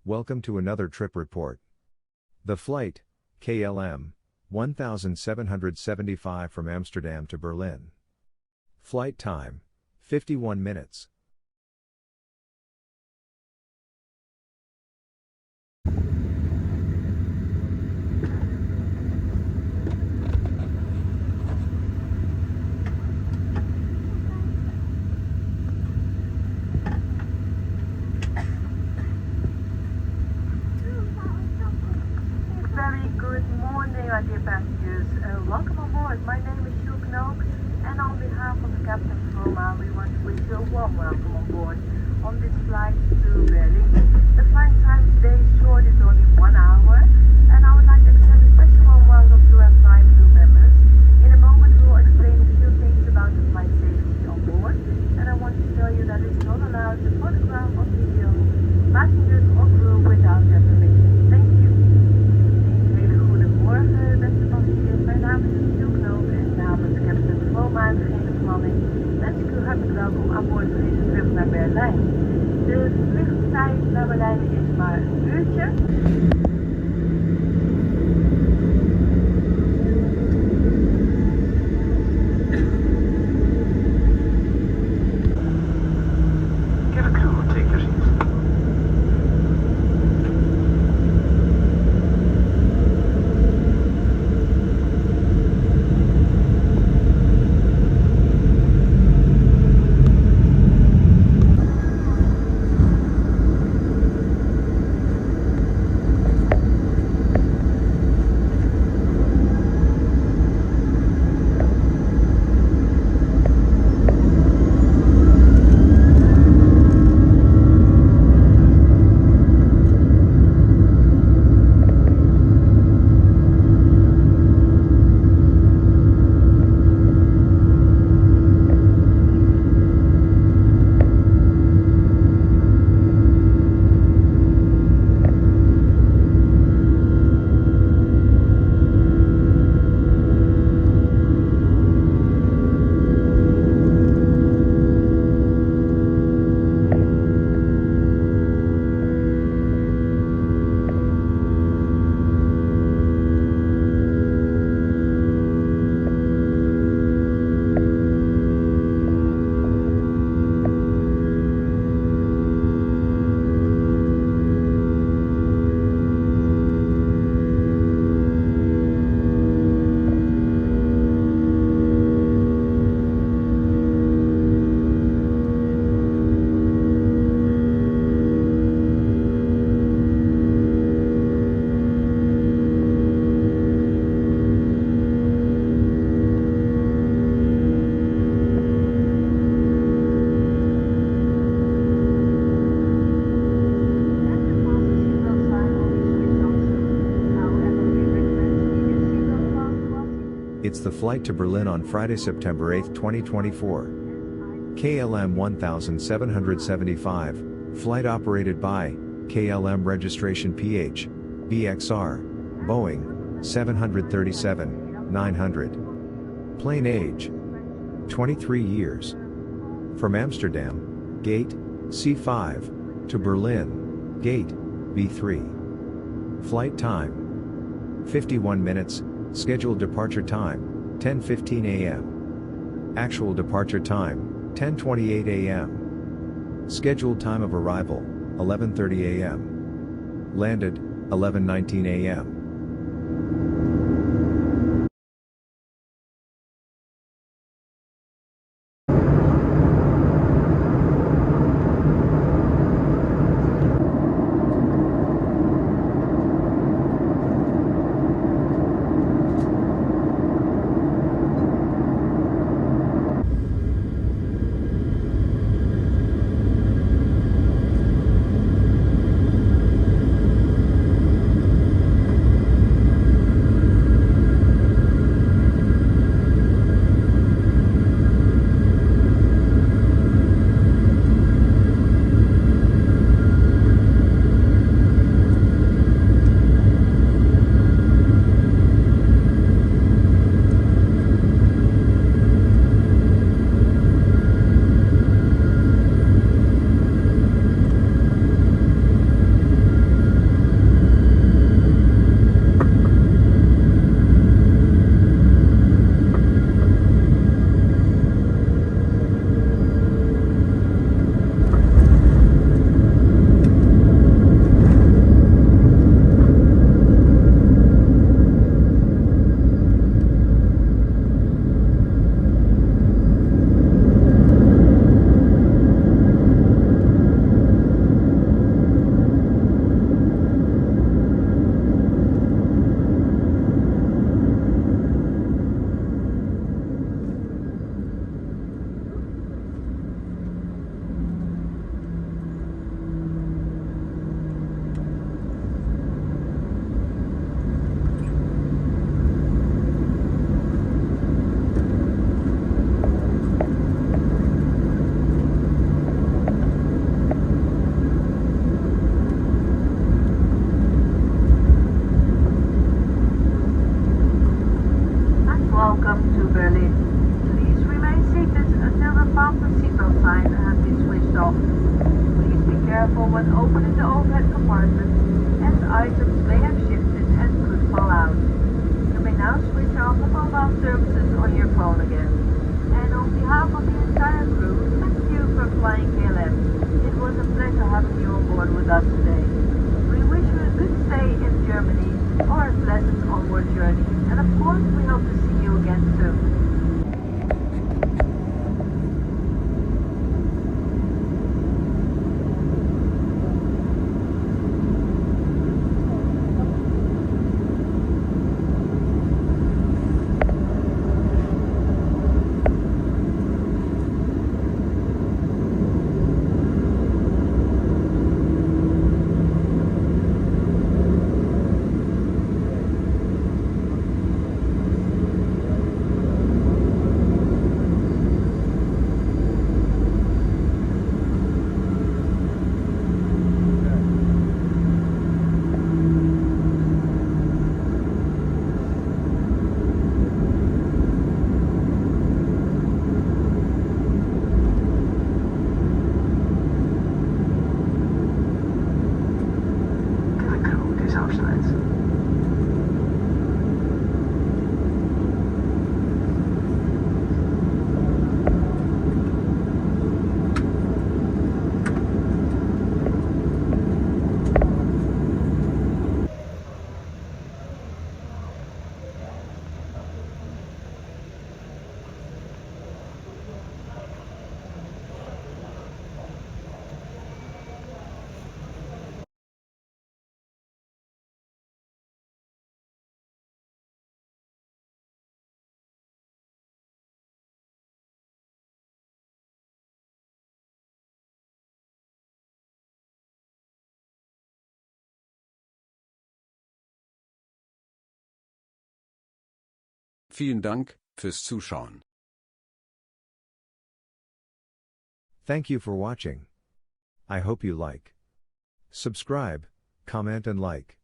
Welcome to another trip report. The flight, KLM 1775 from Amsterdam to Berlin. Flight time, 51 minutes. Very good morning, my dear passengers. Welcome aboard. My name is Sjoerd Knook, and on behalf of Captain Vroma, we want to wish you a warm welcome on board on this flight to Berlin. The flight time today is short, it's only 1 hour, and I would like to extend a special warm welcome to our flight crew members. In a moment, we will explain a few things about the flight safety on board, and I want to tell you that it's not allowed to photograph or video passengers or crew without their permission. Thank you. Goedemorgen, beste passagiers. Mijn naam is Sjoerd Knoop en namens Captain Vroma en de gehele bemanning wens ik u hartelijk welkom aan boord van deze vlucht naar Berlijn. De vluchttijd naar Berlijn is maar een uurtje. It's the flight to Berlin on Friday, September 8, 2024. KLM 1775, flight operated by KLM registration PH, BXR, Boeing 737-900. Plane age 23 years. From Amsterdam, Gate C5, to Berlin, Gate B3. Flight time 51 minutes. Scheduled departure time, 10:15 a.m. Actual departure time, 10:28 a.m. Scheduled time of arrival, 11:30 a.m. Landed, 11:19 a.m. may have shifted and could fall out. You may now switch off the mobile services on your phone again. And on behalf of the entire crew, thank you for flying KLM. It was a pleasure having you on board with us today. We wish you a good stay in Germany or a pleasant onward journey. And of course, we hope to see you again soon. Vielen Dank fürs Zuschauen. Thank you for watching. I hope you like. Subscribe, comment and like.